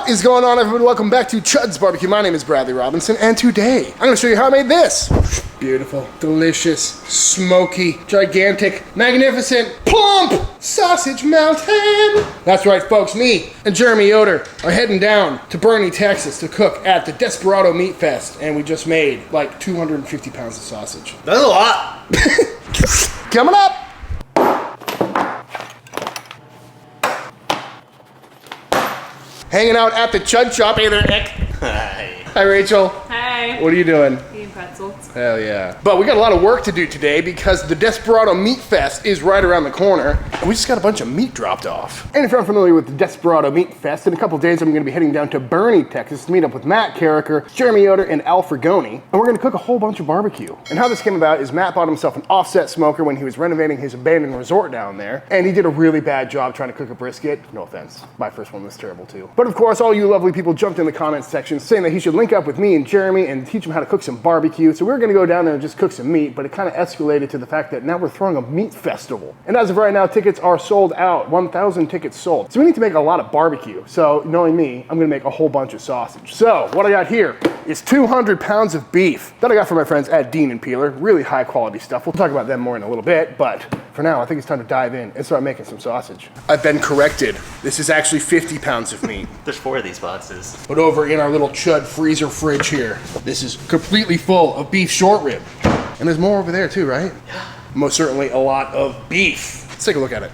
What is going on, everyone? Welcome back to Chuds BBQ. My name is Bradley Robinson, and today I'm going to show you how I made this. Beautiful, delicious, smoky, gigantic, magnificent, plump sausage mountain. That's right, folks. Me and Jeremy Yoder are heading down to Boerne, Texas to cook at the Desperado Meat Fest, and we just made like 250 pounds of sausage. That's a lot. Coming up. Hanging out at the Chud shop. Hey there, Nick. Hi. Hi, Rachel. Hi. What are you doing? Eating pretzels. Hell yeah. But we got a lot of work to do today because the Desperado Meat Fest is right around the corner. And we just got a bunch of meat dropped off. And if you're unfamiliar with the Desperado Meat Fest, in a couple days I'm going to be heading down to Boerne, Texas to meet up with Matt Carricker, Jeremy Yoder, and Al Fragoni. And we're going to cook a whole bunch of barbecue. And how this came about is Matt bought himself an offset smoker when he was renovating his abandoned resort down there. And he did a really bad job trying to cook a brisket. No offense. My first one was terrible too. But of course, all you lovely people jumped in the comments section saying that he should link up with me and Jeremy and teach him how to cook some barbecue. So we're going to go down there and just cook some meat, but it kind of escalated to the fact that now we're throwing a meat festival. And as of right now, tickets are sold out. 1,000 tickets sold. So we need to make a lot of barbecue. So knowing me, I'm going to make a whole bunch of sausage. So what I got here is 200 pounds of beef that I got from my friends at Dean and Peeler. Really high quality stuff. We'll talk about them more in a little bit, but for now, I think it's time to dive in and start making some sausage. I've been corrected. This is actually 50 pounds of meat. There's 4 of these boxes. But over in our little Chud freezer fridge here, this is completely full of beef short rib. And there's more over there too, right? Yeah. Most certainly a lot of beef. Let's take a look at it.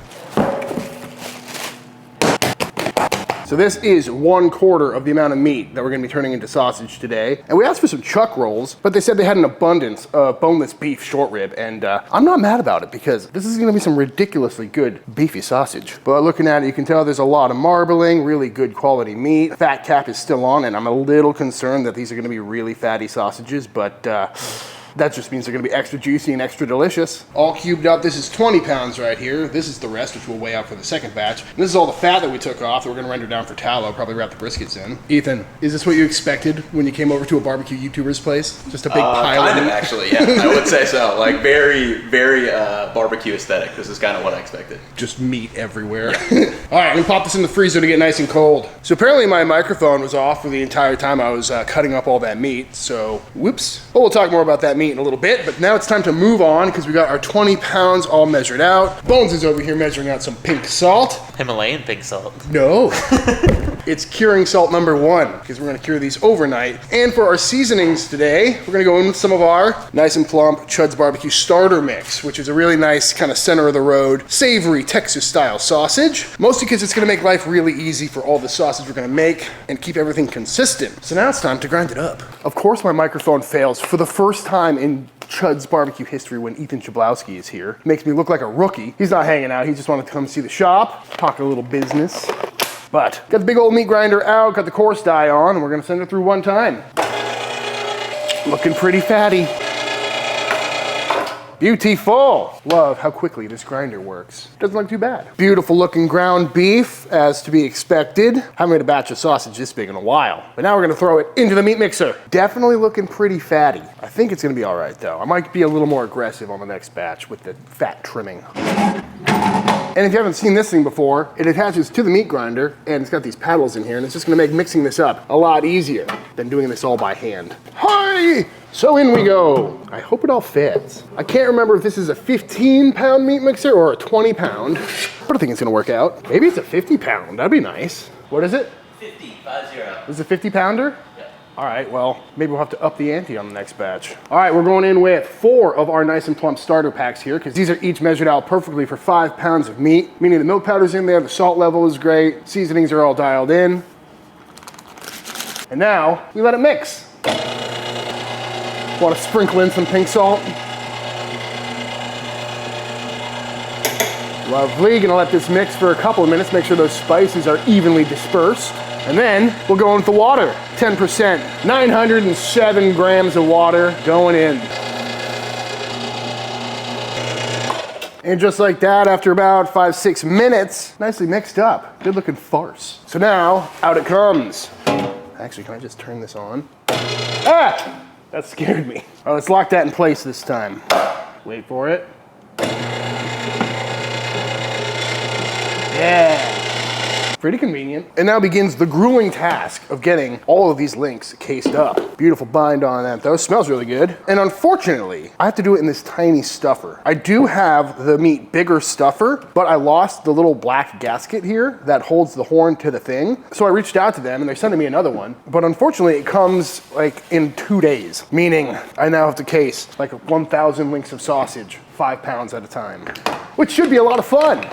So this is 1/4 of the amount of meat that we're gonna be turning into sausage today. And we asked for some chuck rolls, but they said they had an abundance of boneless beef short rib. And I'm not mad about it because this is gonna be some ridiculously good beefy sausage. But looking at it, you can tell there's a lot of marbling, really good quality meat. Fat cap is still on, and I'm a little concerned that these are gonna be really fatty sausages, but that just means they're gonna be extra juicy and extra delicious. All cubed up, this is 20 pounds right here. This is the rest, which we'll weigh out for the second batch. And this is all the fat that we took off that we're gonna render down for tallow, probably wrap the briskets in. Ethan, is this what you expected when you came over to a barbecue YouTuber's place? Just a big pile of meat? Actually, yeah, I would say so. Like very, very barbecue aesthetic. This is kind of what I expected. Just meat everywhere. Yeah. All right, I'm gonna pop this in the freezer to get nice and cold. So apparently my microphone was off for the entire time I was cutting up all that meat, so whoops. Well, we'll talk more about that meat in a little bit, but now it's time to move on because we got our 20 pounds all measured out. Bones is over here measuring out some pink salt. Himalayan pink salt. No. It's curing salt number 1 because we're gonna cure these overnight. And for our seasonings today, we're gonna go in with some of our nice and plump Chuds BBQ starter mix, which is a really nice kind of center of the road, savory Texas style sausage. Mostly because it's gonna make life really easy for all the sausage we're gonna make and keep everything consistent. So now it's time to grind it up. Of course my microphone fails for the first time in Chuds BBQ history when Ethan Chablowski is here. Makes me look like a rookie. He's not hanging out, he just wanted to come see the shop, talk a little business. But got the big old meat grinder out, got the coarse die on, and we're gonna send it through one time. Looking pretty fatty. Beautiful. Love how quickly this grinder works. Doesn't look too bad. Beautiful looking ground beef, as to be expected. Haven't made a batch of sausage this big in a while. But now we're gonna throw it into the meat mixer. Definitely looking pretty fatty. I think it's gonna be all right though. I might be a little more aggressive on the next batch with the fat trimming. And if you haven't seen this thing before, it attaches to the meat grinder and it's got these paddles in here and it's just gonna make mixing this up a lot easier than doing this all by hand. Hi! So in we go. I hope it all fits. I can't remember if this is a 15-pound meat mixer or a 20-pound, but I think it's gonna work out. Maybe it's a 50-pound, that'd be nice. What is it? 50. Is it a 50-pounder? Yeah. All right, well, maybe we'll have to up the ante on the next batch. All right, we're going in with 4 of our nice and plump starter packs here because these are each measured out perfectly for 5 pounds of meat, meaning the milk powder's in there, the salt level is great, seasonings are all dialed in. And now we let it mix. Want to sprinkle in some pink salt. Lovely, gonna let this mix for a couple of minutes, make sure those spices are evenly dispersed. And then we'll go in with the water, 10%, 907 grams of water going in. And just like that, after about 5-6 minutes, nicely mixed up. Good looking farce. So now, out it comes. Actually, can I just turn this on? Ah! That scared me. All right, let's lock that in place this time. Wait for it. Yeah. Pretty convenient. And now begins the grueling task of getting all of these links cased up. Beautiful bind on that though, smells really good. And unfortunately, I have to do it in this tiny stuffer. I do have the meat bigger stuffer, but I lost the little black gasket here that holds the horn to the thing. So I reached out to them and they're sending me another one. But unfortunately, it comes like in 2 days, meaning I now have to case like 1,000 links of sausage, 5 pounds at a time, which should be a lot of fun.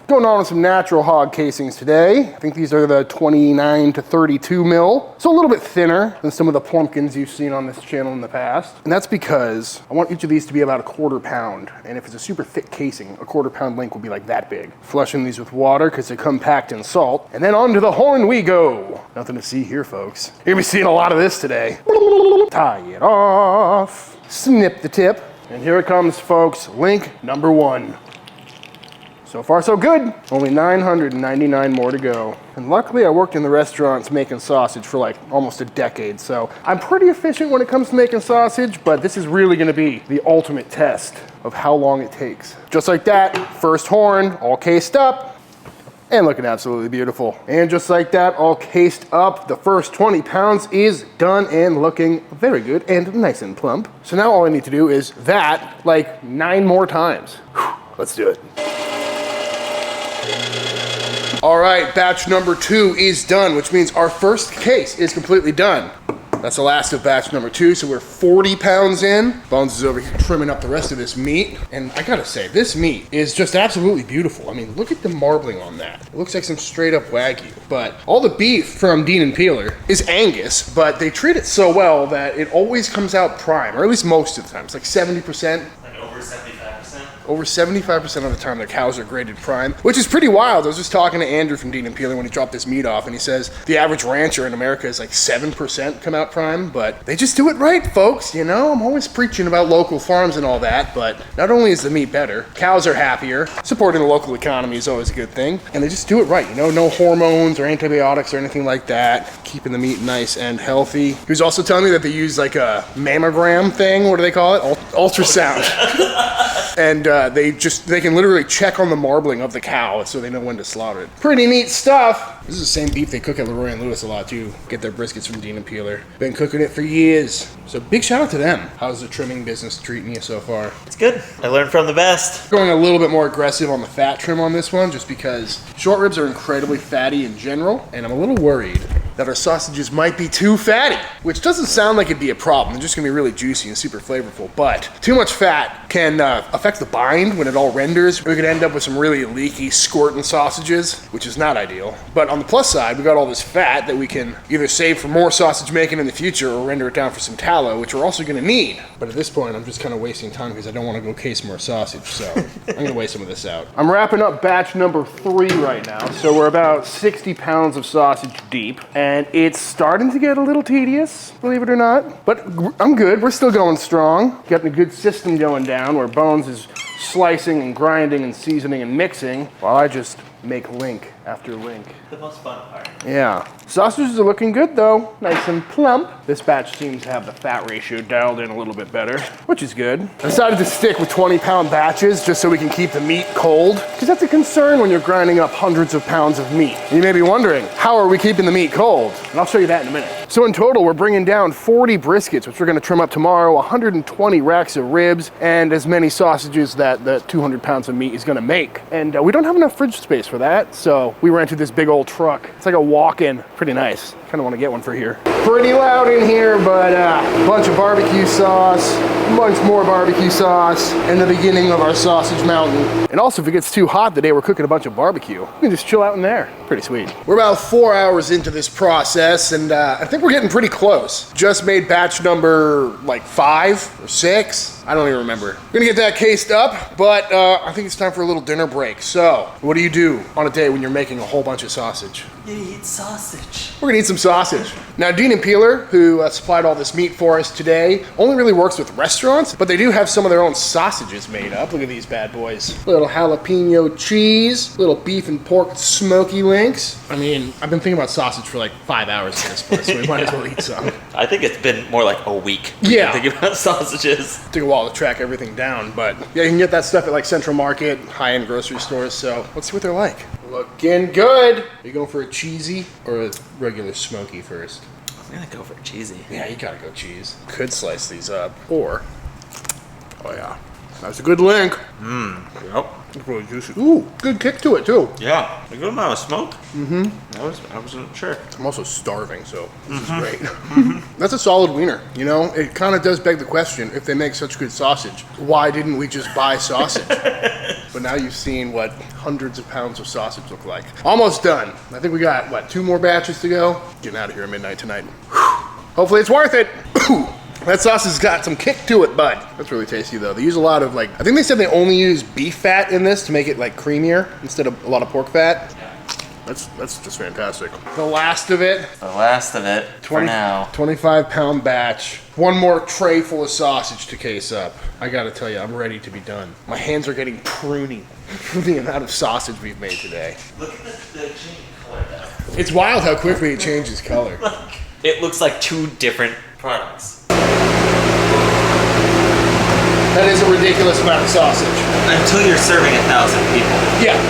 Going on with some natural hog casings today. I think these are the 29 to 32 mil. So a little bit thinner than some of the plumpkins you've seen on this channel in the past. And that's because I want each of these to be about a 1/4 pound. And if it's a super thick casing, a 1/4 pound link will be like that big. Flushing these with water because they come packed in salt. And then onto the horn we go. Nothing to see here, folks. You're gonna be seeing a lot of this today. Tie it off. Snip the tip. And here it comes, folks. Link number 1. So far, so good. Only 999 more to go. And luckily, I worked in the restaurants making sausage for like almost a decade, so I'm pretty efficient when it comes to making sausage, but this is really gonna be the ultimate test of how long it takes. Just like that, first horn, all cased up, and looking absolutely beautiful. And just like that, all cased up, the first 20 pounds is done and looking very good and nice and plump. So now all I need to do is that like 9 more times. Whew, let's do it. All right, batch number 2 is done, which means our first case is completely done. That's the last of batch number 2, so we're 40 pounds in. Bones is over here trimming up the rest of this meat. And I gotta say, this meat is just absolutely beautiful. I mean, look at the marbling on that. It looks like some straight up Wagyu. But all the beef from Dean and Peeler is Angus, but they treat it so well that it always comes out prime, or at least most of the time. It's like 70%. Like over 75%. Over 75% of the time, their cows are graded prime, which is pretty wild. I was just talking to Andrew from Dean and Peeler when he dropped this meat off, and he says the average rancher in America is like 7% come out prime, but they just do it right, folks. You know, I'm always preaching about local farms and all that, but not only is the meat better, cows are happier, supporting the local economy is always a good thing, and they just do it right. You know, no hormones or antibiotics or anything like that, keeping the meat nice and healthy. He was also telling me that they use like a mammogram thing. What do they call it? Ultrasound. And they can literally check on the marbling of the cow so they know when to slaughter it. Pretty neat stuff. This is the same beef they cook at Leroy and Lewis a lot too. Get their briskets from Dean and Peeler. Been cooking it for years. So big shout out to them. How's the trimming business treating you so far? It's good. I learned from the best. Going a little bit more aggressive on the fat trim on this one just because short ribs are incredibly fatty in general, and I'm a little worried that our sausages might be too fatty, which doesn't sound like it'd be a problem. They're just gonna be really juicy and super flavorful, but too much fat can affect the bind when it all renders. We could end up with some really leaky, squirting sausages, which is not ideal. But on the plus side, we got all this fat that we can either save for more sausage making in the future or render it down for some tallow, which we're also gonna need. But at this point, I'm just kind of wasting time because I don't want to go case more sausage, so I'm gonna weigh some of this out. I'm wrapping up batch number 3 right now, so we're about 60 pounds of sausage deep, and it's starting to get a little tedious, believe it or not. But I'm good, we're still going strong. Getting a good system going down where Bones is slicing and grinding and seasoning and mixing while I just make link after link. The most fun part. Yeah. Sausages are looking good though, nice and plump. This batch seems to have the fat ratio dialed in a little bit better, which is good. I decided to stick with 20-pound batches just so we can keep the meat cold, because that's a concern when you're grinding up hundreds of pounds of meat. And you may be wondering, how are we keeping the meat cold? And I'll show you that in a minute. So in total, we're bringing down 40 briskets, which we're gonna trim up tomorrow, 120 racks of ribs, and as many sausages that the 200 pounds of meat is gonna make. And we don't have enough fridge space for that, so we rented this big old truck. It's like a walk-in, pretty nice. Kind of want to get one for here. Pretty loud in here, but a bunch of barbecue sauce, a bunch more barbecue sauce, and the beginning of our sausage mountain. And also, if it gets too hot the day we're cooking a bunch of barbecue, we can just chill out in there. Pretty sweet. We're about 4 hours into this process, and I think we're getting pretty close. Just made batch number like 5 or 6. I don't even remember. We're gonna get that cased up, but I think it's time for a little dinner break. So, what do you do on a day when you're making a whole bunch of sausage? You eat sausage. We're gonna eat some sausage. Now, Dean and Peeler, who supplied all this meat for us today, only really works with restaurants, but they do have some of their own sausages made up. Look at these bad boys. Little jalapeno cheese, little beef and pork smoky links. I mean, I've been thinking about sausage for like 5 hours at this point, so we might as well eat some. I think it's been more like a week. Yeah. Thinking about sausages. Took a while to track everything down, but yeah, you can get that stuff at like Central Market, high-end grocery stores, so let's see what they're like. Looking good. Are you going for a cheesy or a regular smoky first? I'm gonna go for cheesy. Yeah, you gotta go cheese. Could slice these up, or, oh yeah, that's a good link. Yep. It's really juicy. Ooh, good kick to it too. Yeah. A good amount of smoke. I wasn't sure. I'm also starving, so this is great. That's a solid wiener. You know, it kind of does beg the question: if they make such good sausage, why didn't we just buy sausage? But now you've seen what hundreds of pounds of sausage look like. Almost done. I think we got what 2 more batches to go. Getting out of here at midnight tonight. Hopefully it's worth it. That sausage has got some kick to it, bud. That's really tasty though. They use a lot of I think they said they only use beef fat in this to make it like creamier instead of a lot of pork fat. That's just fantastic. The last of it. The last of it for now. 25-pound batch. 1 more tray full of sausage to case up. I gotta tell you, I'm ready to be done. My hands are getting pruny from the amount of sausage we've made today. Look at the changing color though. It's wild how quickly it changes color. It looks like 2 different products. That is a ridiculous amount of sausage. Until you're serving 1,000 people. Yeah.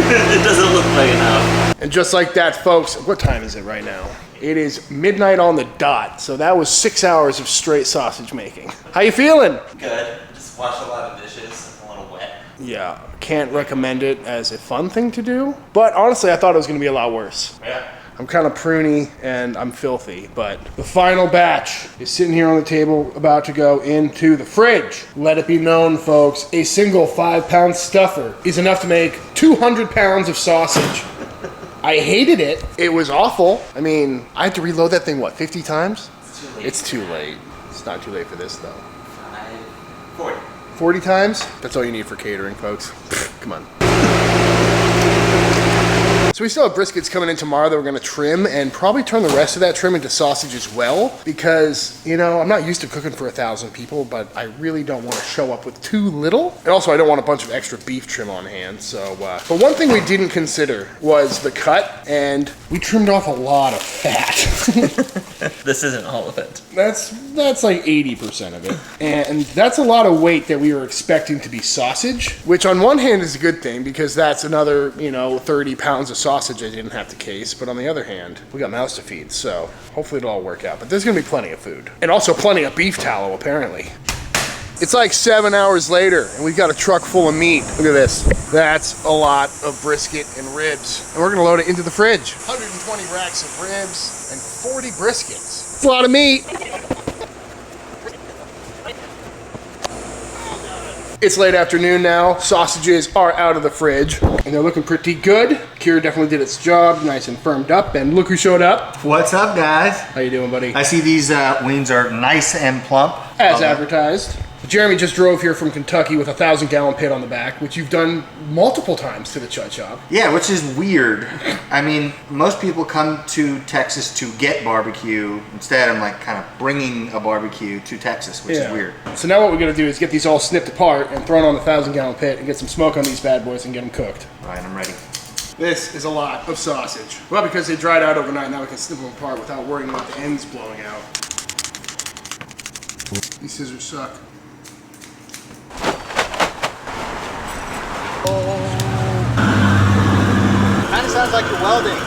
It doesn't look like enough. And just like that, folks, what time is it right now? It is midnight on the dot, so that was 6 hours of straight sausage making. How you feeling? Good. Just wash a lot of dishes. A little wet. Yeah, can't recommend it as a fun thing to do, but honestly, I thought it was gonna be a lot worse. Yeah. I'm kind of pruny and I'm filthy, but the final batch is sitting here on the table about to go into the fridge. Let it be known, folks, a single 5-pound stuffer is enough to make 200 pounds of sausage. I hated it. It was awful. I mean, I had to reload that thing, what, 50 times? It's too late. It's too late. It's not too late for this, though. 40. 40 times? That's all you need for catering, folks. Come on. So we still have briskets coming in tomorrow that we're gonna trim and probably turn the rest of that trim into sausage as well because, you know, I'm not used to cooking for 1,000 people, but I really don't want to show up with too little. And also I don't want a bunch of extra beef trim on hand, so. But one thing we didn't consider was the cut, and we trimmed off a lot of fat. This isn't all of it. That's like 80% of it. And that's a lot of weight that we were expecting to be sausage, which on one hand is a good thing because that's another, 30 pounds of sausage I didn't have to case. But on the other hand, we got mouths to feed, so hopefully it'll all work out. But there's gonna be plenty of food. And also plenty of beef tallow, apparently. It's like 7 hours later, and we've got a truck full of meat. Look at this. That's a lot of brisket and ribs. And we're gonna load it into the fridge. 120 racks of ribs and 40 briskets. It's a lot of meat. It's late afternoon now. Sausages are out of the fridge, and they're looking pretty good. Kira definitely did its job, nice and firmed up, and look who showed up. What's up, guys? How you doing, buddy? I see these wings are nice and plump. As advertised. Jeremy just drove here from Kentucky with a 1,000-gallon pit on the back, which you've done multiple times to the Chud shop. Yeah, which is weird. I mean, most people come to Texas to get barbecue. Instead, I'm like kind of bringing a barbecue to Texas, which is weird. So now what we're gonna do is get these all snipped apart and thrown on the 1,000-gallon pit and get some smoke on these bad boys and get them cooked. All right, I'm ready. This is a lot of sausage. Well, because they dried out overnight, now we can snip them apart without worrying about the ends blowing out. These scissors suck. Kind of sounds like you're welding.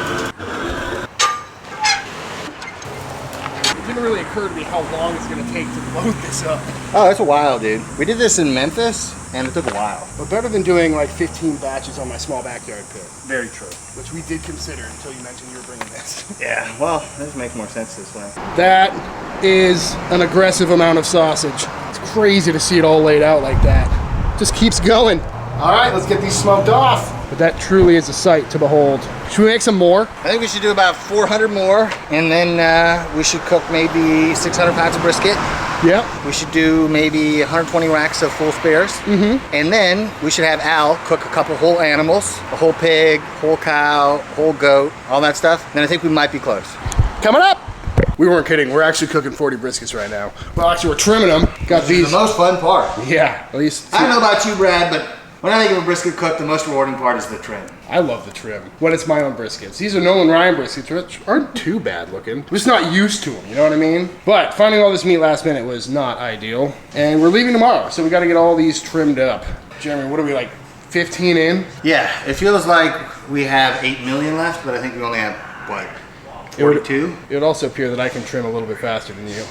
It didn't really occur to me how long it's gonna take to load this up. Oh, that's a while, dude. We did this in Memphis, and it took a while. But better than doing like 15 batches on my small backyard pit, Very true. which we did consider until you mentioned you were bringing this. Yeah, well, this makes more sense this way. That is an aggressive amount of sausage. It's crazy to see it all laid out like that. Just keeps going. All right, let's get these smoked off. But that truly is a sight to behold. Should we make some more? I think we should do about 400 more, and then we should cook maybe 600 pounds of brisket. Yep. We should do maybe 120 racks of full spares. And then we should have Al cook a couple whole animals, a whole pig, whole cow, whole goat, all that stuff. Then I think we might be close. Coming up. We weren't kidding. We're actually cooking 40 briskets right now. Well, actually, we're trimming them. Got these. The most fun part. Yeah, at least. I don't know about you, Brad, but when I think of a brisket cook, the most rewarding part is the trim. I love the trim when it's my own briskets. These are Nolan Ryan briskets, which aren't too bad looking. I'm just not used to them, you know what I mean? But finding all this meat last minute was not ideal. And we're leaving tomorrow, so we got to get all these trimmed up. Jeremy, what are we, like 15 in? Yeah, it feels like We have 8 million left, but I think we only have, what, 42? It would also appear that I can trim a little bit faster than you.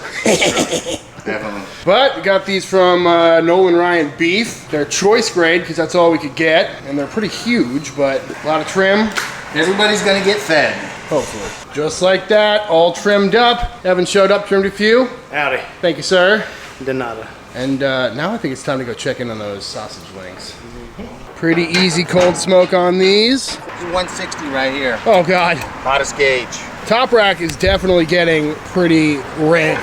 Definitely. But we got these from Nolan Ryan Beef. They're choice grade because that's all we could get. And they're pretty huge, but a lot of trim. Everybody's gonna get fed. Hopefully. Just like that, all trimmed up. Evan showed up, trimmed a few. Howdy. Thank you, sir. De nada. And now I think it's time to go check in on those sausage wings. Pretty easy cold smoke on these. 160 right here. Oh God. Hottest gauge. Top rack is definitely getting pretty red.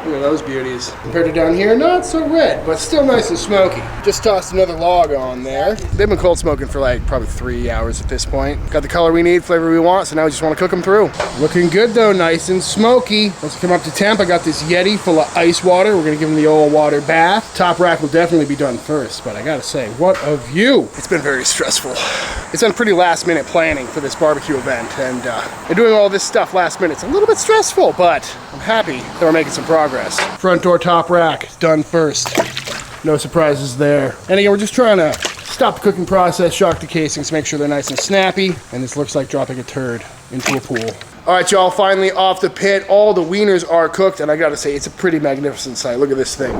Look at those beauties. Compared to down here, not so red, but still nice and smoky. Just tossed another log on there. They've been cold smoking for like probably 3 hours at this point. Got the color we need, flavor we want, so now we just want to cook them through. Looking good though, nice and smoky. Let's come up to temp. I got this Yeti full of ice water. We're gonna give them the old water bath. Top rack will definitely be done first, but I gotta say, what a view. It's been very stressful. It's been pretty last minute planning for this barbecue event, and doing all this stuff last minute. It's a little bit stressful, but I'm happy that we're making some progress. Front door top rack done first. No surprises there. And again, we're just trying to stop the cooking process, shock the casings, make sure they're nice and snappy. And this looks like dropping a turd into a pool. All right, y'all, finally off the pit. All the wieners are cooked, and I gotta say, it's a pretty magnificent sight. Look at this thing.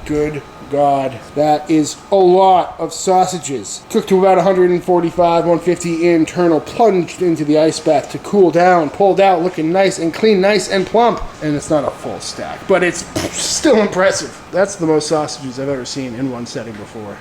Good God, that is a lot of sausages. Cooked to about 145, 150 internal, plunged into the ice bath to cool down, pulled out, looking nice and clean, nice and plump. And it's not a full stack, but it's still impressive. That's the most sausages I've ever seen in one setting before.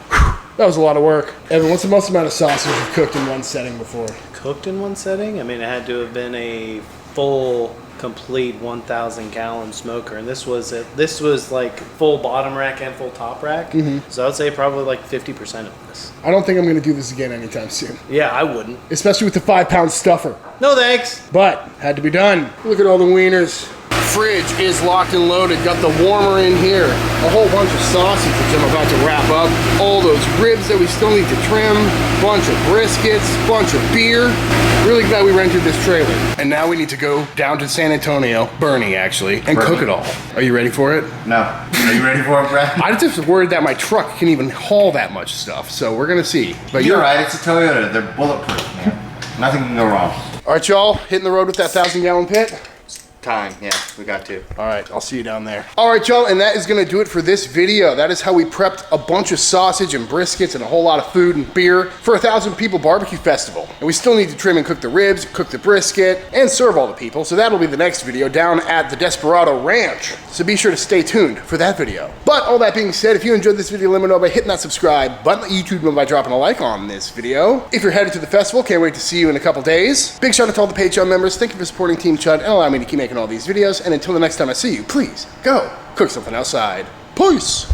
That was a lot of work. Evan, what's the most amount of sausage you've cooked in one setting before? Cooked in one setting? I mean, it had to have been a full, complete 1,000 gallon smoker, and this was like full bottom rack and full top rack. So I would say probably like 50% of this. I don't think I'm gonna do this again anytime soon. Yeah, I wouldn't. Especially with the 5-pound stuffer. No thanks. But had to be done. Look at all the wieners. Fridge is locked and loaded. Got the warmer in here. A whole bunch of sausages I'm about to wrap up. All those ribs that we still need to trim. Bunch of briskets. Bunch of beer. Really glad we rented this trailer. And now we need to go down to San Antonio, Bernie actually, and cook it all. Are you ready for it? No. Are you ready for it, Brad? I'm just worried that my truck can even haul that much stuff. So we're gonna see. But You're right, it's a Toyota. They're bulletproof, man. Nothing can go wrong. All right, y'all, hitting the road with that 1,000-gallon pit. Time, yeah, we got to. All right, I'll see you down there. All right, y'all, and that is gonna do it for this video. That is how we prepped a bunch of sausage and briskets and a whole lot of food and beer for a 1,000 people barbecue festival. And we still need to trim and cook the ribs, cook the brisket, and serve all the people. So that'll be the next video down at the Desperado Ranch. So be sure to stay tuned for that video. But all that being said, if you enjoyed this video, let me know by hitting that subscribe button. Let YouTube know by dropping a like on this video. If you're headed to the festival, can't wait to see you in a couple days. Big shout out to all the Patreon members. Thank you for supporting Team Chud and allowing me to keep making all these videos. And until the next time I see you, please go cook something outside. Peace.